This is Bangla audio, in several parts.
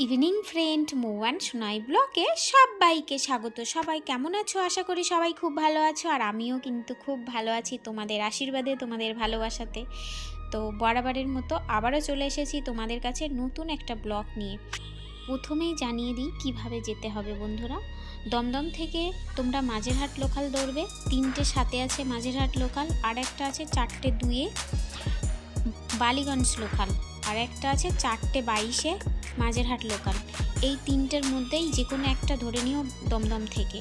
ইভিনিং ফ্রেন্ড মৌয়ান সোনাই ব্লগে সবাইকে স্বাগত। সবাই কেমন আছো? আশা করি সবাই খুব ভালো আছো, আর আমিও কিন্তু খুব ভালো আছি তোমাদের আশীর্বাদে, তোমাদের ভালোবাসাতে। তো বরাবরের মতো আবারও চলে এসেছি তোমাদের কাছে নতুন একটা ব্লগ নিয়ে। প্রথমেই জানিয়ে দিই কিভাবে যেতে হবে বন্ধুরা। দমদম থেকে তোমরা মাঝেরহাট লোকাল ধরবে, 3টে 7-এ আছে মাঝেরহাট লোকাল, আর একটা আছে 4টে 2-এ বালিগঞ্জ লোকাল, আর একটা আছে 4টে 22-এ মাঝেরহাট লোকাল। এই 3টের মধ্যেই যে কোনো একটা ধরে নিও দমদম থেকে।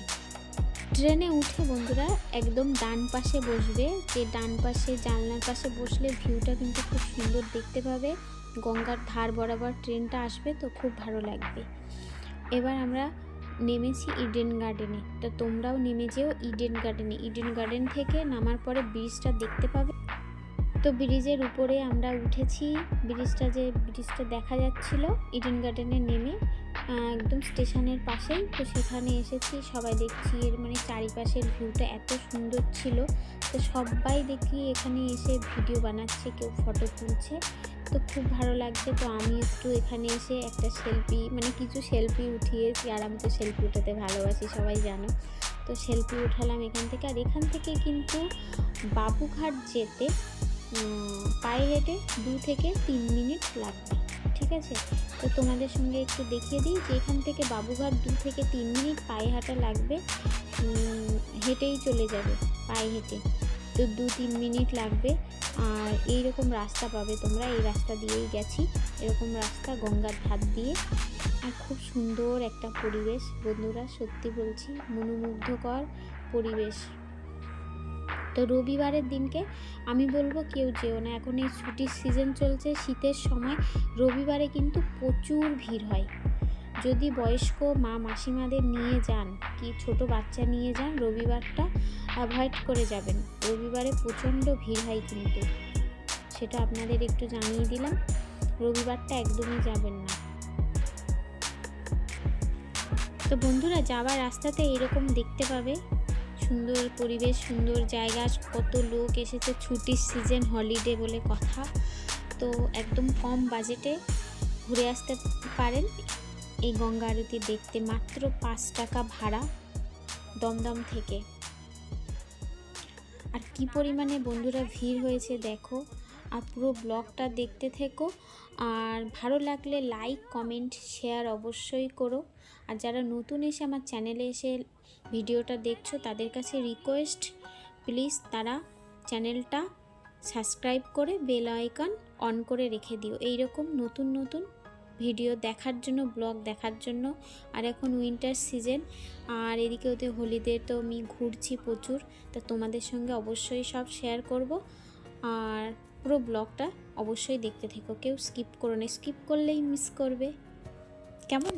ট্রেনে উঠে বন্ধুরা একদম ডান পাশে বসবে, যে ডান পাশে জানলার পাশে বসলে ভিউটা কিন্তু খুব সুন্দর দেখতে পাবে। গঙ্গার ধার বরাবর ট্রেনটা আসবে, তো খুব ভালো লাগবে। এবার আমরা নেমেছি ইডেন গার্ডেনে, তো তোমরাও নেমে যেও ইডেন গার্ডেনে। ইডেন গার্ডেন থেকে নামার পরে ব্রিজটা দেখতে পাবে। তো ব্রিজের উপরে আমরা উঠেছি, ব্রিজটা দেখা যাচ্ছিল ইডেন গার্ডেনে নেমে একদম স্টেশনের পাশেই। তো সেখানে এসেছি, সবাই দেখছি এর চারিপাশের ভিউটা এত সুন্দর ছিল। তো সবাই দেখি এখানে এসে ভিডিও বানাচ্ছে, কেউ ফটো তুলছে, তো খুব ভালো লাগছে। তো আমি একটু এখানে এসে একটা কিছু সেলফি উঠিয়েছি, আর আমি তো সেলফি উঠাতে ভালোবাসি, সবাই জানো। তো সেলফি উঠালাম এখান থেকে। আর এখান থেকে কিন্তু বাবুঘাট যেতে পায়ে হেঁটে 2 থেকে 3 মিনিট লাগবে, ঠিক আছে? তো তোমাদের সঙ্গে একটু দেখিয়ে দিই যে এখান থেকে বাবুঘাট 2 থেকে 3 মিনিট পায়ে হাঁটা লাগবে, হেঁটেই চলে যাবে পায়ে হেঁটে, তো 2-3 মিনিট লাগবে। আর এইরকম রাস্তা পাবে তোমরা, এই রাস্তা দিয়েই গেছি, এরকম রাস্তা গঙ্গার ধার দিয়ে। আর খুব সুন্দর একটা পরিবেশ বন্ধুরা, সত্যি বলছি মনোমুগ্ধকর পরিবেশ। তো রবিবারের দিনকে আমি বলবো কেউ যেও না, এখন এই ছুটির সিজন চলছে, শীতের সময় রবিবারে কিন্তু প্রচুর ভিড় হয়। যদি বয়স্ক মা মাসিমাদের নিয়ে যান, কি ছোট বাচ্চা নিয়ে যান, রবিবারটা অ্যাভয়েড করে যাবেন। রবিবারে প্রচণ্ড ভিড় হয় কিন্তু, সেটা আপনাদের একটু জানিয়ে দিলাম। রবিবারটা একদমই যাবেন না। তো বন্ধুরা যাওয়ার রাস্তাতে এরকম দেখতে পাবে সুন্দর পরিবেশ, সুন্দর জায়গা, কত লোক এসেছে, ছুটির সিজন, হলিডে বলে কথা। তো একদম কম বাজেটে ঘুরে আসতে পারেন এই গঙ্গা আরতি দেখতে। মাত্র 5 টাকা ভাড়া দমদম থেকে। আর কি পরিমাণে বন্ধুরা ভিড় হয়েছে দেখো। আর পুরো ব্লগটা দেখতে থেকো, আর ভালো লাগলে লাইক কমেন্ট শেয়ার অবশ্যই করো। আর যারা নতুন এসে আমার চ্যানেলে এসে ভিডিওটা দেখছো, তাদের কাছে রিকোয়েস্ট, প্লিজ তারা চ্যানেলটা সাবস্ক্রাইব করে বেল আইকন অন করে রেখে দিও, এইরকম নতুন নতুন ভিডিও দেখার জন্য, ব্লগ দেখার জন্য। আর এখন উইন্টার সিজন, আর এদিকে ওদের হোলিডে, তো আমি ঘুরছি প্রচুর, তা তোমাদের সঙ্গে অবশ্যই সব শেয়ার করব। আর পুরো ব্লগটা অবশ্যই দেখতে থেকো, কেউ স্কিপ করো না, স্কিপ করলেই মিস করবে, কেমন?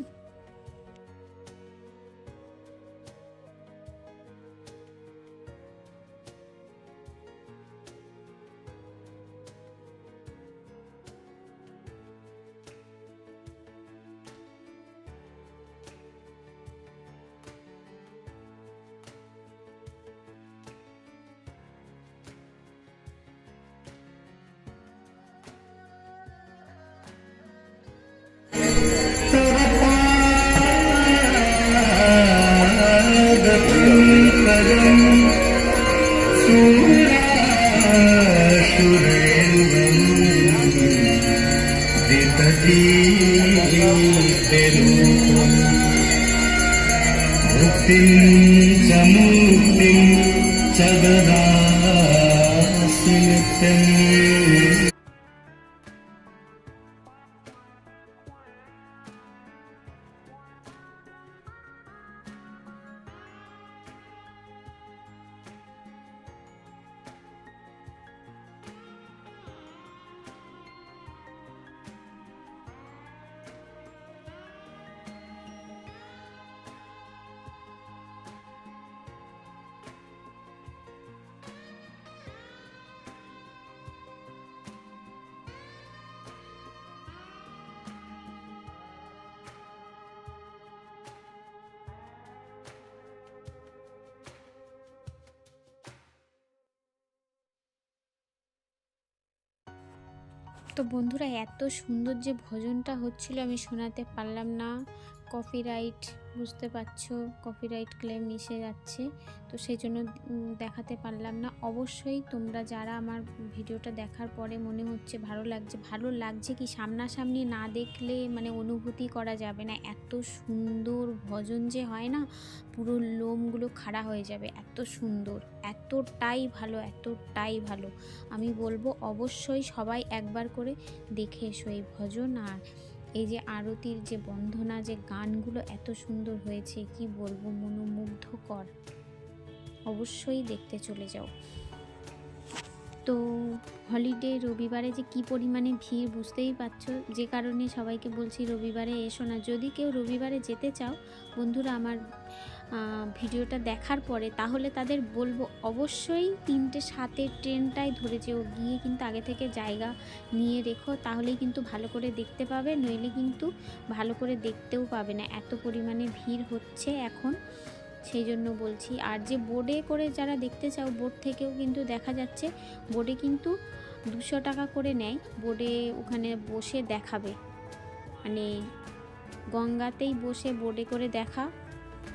मुक्तिं च मुक्तिं च ददासि नित्यम्। তো বন্ধুরা, এত সুন্দর যে ভজনটা হচ্ছিল আমি শোনাতে পারলাম না, কপিরাইট, বুঝতে পারছো, কপিরাইট ক্লেম এসে যাচ্ছে, তো সেই জন্য দেখাতে পারলাম না। অবশ্যই তোমরা যারা আমার ভিডিওটা দেখার পরে মনে হচ্ছে ভালো লাগছে কি, সামনাসামনি না দেখলে মানে অনুভূতি করা যাবে না। এত সুন্দর ভজন যে হয় না, পুরো লোমগুলো খাড়া হয়ে যাবে, এত সুন্দর, এতটাই ভালো। আমি বলবো অবশ্যই সবাই একবার করে দেখে এসো এই ভজন। আর এই যে আরতির যে বন্দনা, যে গানগুলো এত সুন্দর হয়েছে, কি বলবো, মনোমুগ্ধকর। অবশ্যই দেখতে চলে যাও। তো হলিডে রবিবারে যে কি পরিমাণে ভিড় বুঝতেই পারছো, যে কারণে সবাইকে বলছি রবিবারে এসো না। যদি কেউ রবিবারে যেতে চাও বন্ধুরা, আমার ভিডিওটা দেখার পরে, তাহলে তাদের বলবো অবশ্যই 3:07 ট্রেনটাই ধরে যেও, গিয়ে কিন্তু আগে থেকে জায়গা নিয়ে রেখো, তাহলেই কিন্তু ভালো করে দেখতে পাবে, নইলে কিন্তু ভালো করে দেখতেও পাবে না, এত পরিমাণে ভিড় হচ্ছে এখন, সেই জন্য বলছি। আর যে বোর্ডে করে যারা দেখতে চাও, বোর্ড থেকেও কিন্তু দেখা যাচ্ছে, বোর্ডে কিন্তু 200 টাকা করে নেয়, বোর্ডে ওখানে বসে দেখাবে, মানে গঙ্গাতেই বসে বোর্ডে করে দেখা,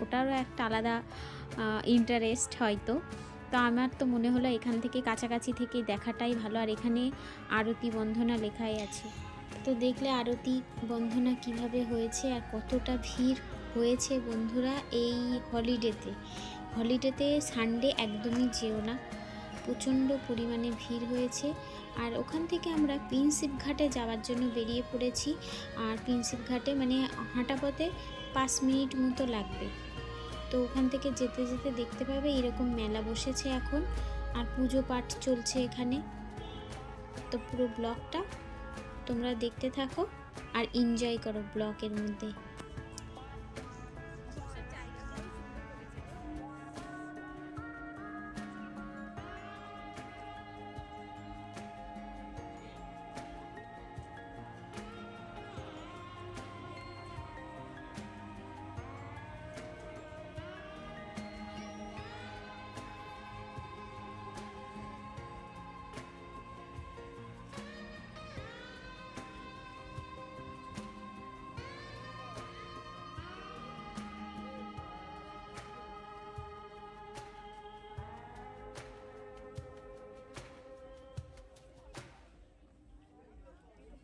ওটারও একটা আলাদা ইন্টারেস্ট হয়তো। তো আমার তো মনে হলো এখান থেকে কাছাকাছি থেকে দেখাটাই ভালো। আর এখানে আরতি বন্দনা লেখাই আছে, তো দেখলে আরতি বন্দনা কিভাবে হয়েছে আর কতটা ভিড় হয়েছে বন্ধুরা। এই হলিডেতে সানডে একদমই যেও না, প্রচণ্ড পরিমাণে ভিড় হয়েছে। আর ওখান থেকে আমরা প্রিন্সেপ ঘাটে যাওয়ার জন্য বেরিয়ে পড়েছি। আর প্রিন্সেপ ঘাটে মানে হাঁটা পথে 5 মিনিট মতো লাগবে। তো ওখান থেকে যেতে যেতে দেখতে পাবে এরকম মেলা বসেছে এখন, আর পুজো পাঠ চলছে এখানে। তো পুরো ব্লগটা তোমরা দেখতে থাকো আর এনজয় করো ব্লগের মধ্যে।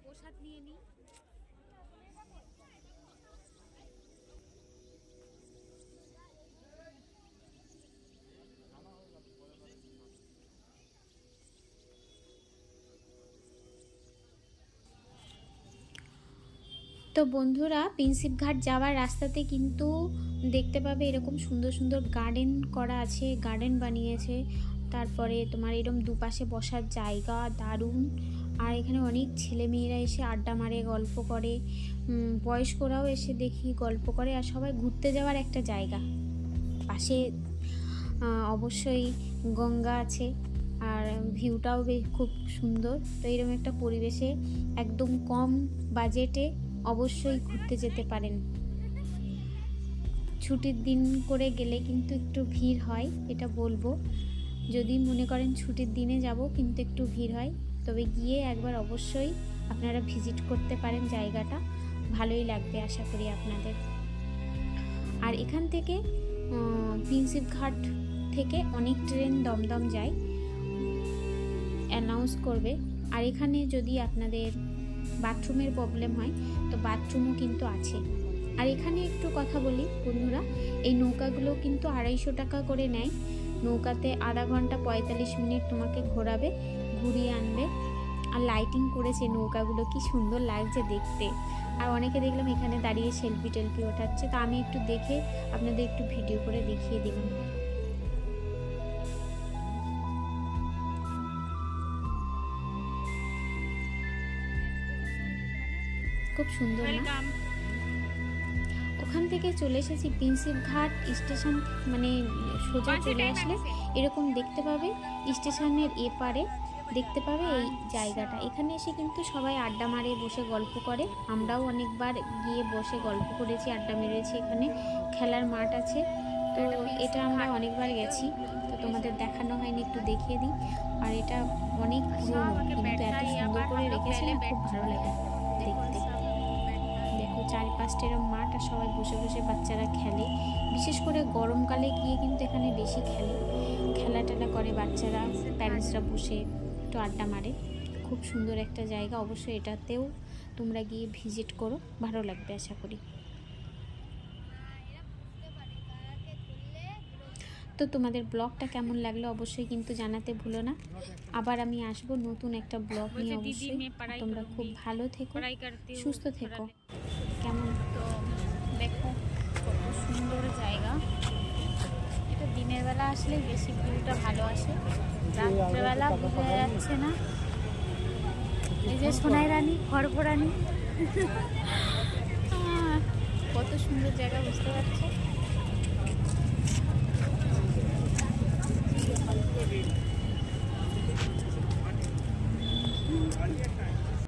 প্রসাদ নিয়ে নিই। তো বন্ধুরা, প্রিন্সেপ ঘাট যাওয়ার রাস্তাতে কিন্তু দেখতে পাবে এরকম সুন্দর সুন্দর গার্ডেন করা আছে, গার্ডেন বানিয়েছে। তারপরে তোমার এরকম দুপাশে বসার জায়গা দারুণ। আর এখানে অনেক ছেলেমেয়েরা এসে আড্ডা মারে, গল্প করে, বয়স্করাও এসে দেখি গল্প করে। আর সবাই ঘুরতে যাওয়ার একটা জায়গা, পাশে অবশ্যই গঙ্গা আছে, আর ভিউটাও খুব সুন্দর। তো এরকম একটা পরিবেশে একদম কম বাজেটে অবশ্যই ঘুরতে যেতে পারেন। ছুটির দিন করে গেলে কিন্তু একটু ভিড় হয়, এটা বলবো। যদি মনে করেন ছুটির দিনে যাব, কিন্তু একটু ভিড় হয়, তবে গিয়ে একবার অবশ্যই আপনারা ভিজিট করতে পারেন জায়গাটা, ভালোই লাগবে আশা করি আপনাদের। আর এখান থেকে প্রিন্সেপ ঘাট থেকে অনেক ট্রেন দমদম যায়, অ্যানাউন্স করবে। আর এখানে যদি আপনাদের বাথরুমের প্রবলেম হয়, তো বাথরুমও কিন্তু আছে। আর এখানে একটু কথা বলি বন্ধুরা, এই নৌকাগুলো কিন্তু 250 টাকা করে নেয়। নৌকাতে আধা ঘন্টা 45 মিনিট তোমাকে ঘোরাবে, ঘুরিয়ে আনবে। আর লাইটিং করেছে নৌকাগুলো, কি সুন্দর লাগছে দেখতে। আর অনেকে দেখলাম এখানে দাঁড়িয়ে সেলফি টেলফি ওঠাচ্ছে, তো আমি একটু দেখে আপনাদের একটু ভিডিও করে দেখিয়ে দিলাম। খুব সুন্দর না? ওখান থেকে চলে এসেছি প্রিন্সেপ ঘাট স্টেশন, মানে সোজা চলে আসলে এরকম দেখতে পাবে স্টেশনের এপারে দেখতে পাবে এই জায়গাটা। এখানে এসে কিন্তু সবাই আড্ডা মারে, বসে গল্প করে। আমরাও অনেকবার গিয়ে বসে গল্প করেছি, আড্ডা মেরেছি। এখানে খেলার মাঠ আছে, তো এটা আমরা অনেকবার গেছি, তো তোমাদের দেখানো হয়নি, একটু দেখিয়ে দিই। আর এটা অনেক পুরনো, কিন্তু এত সুন্দর করে রেখেছে না, খুব ভালো লাগে দেখতে। দেখো চারিপাশটা এরকম মাঠ, আর সবাই বসে বসে বাচ্চারা খেলে। বিশেষ করে গরমকালে গিয়ে কিন্তু এখানে বেশি খেলা টেলা করে বাচ্চারা, প্যারেন্টসরা বসে একটু আড্ডা মারে। খুব সুন্দর একটা জায়গা, অবশ্যই এটাতেও তোমরা গিয়ে ভিজিট করো, ভালো লাগবে আশা করি। তো তোমাদের ব্লগটা কেমন লাগলো অবশ্যই কিন্তু জানাতে ভুলো না। আবার আমি আসবো নতুন একটা ব্লগ নিয়ে অবশ্যই। তোমরা খুব ভালো থেকো, সুস্থ থেকো। কেমন তো দেখো কত সুন্দর জায়গা। এটা দিনের বেলা আসলে বেশি ভিউটা ভালো আসে, রাত্রেবেলা বোঝা যাচ্ছে না। এই যে সোনাই রানী, খড়পরানি, কত সুন্দর জায়গা, বুঝতে পারছো।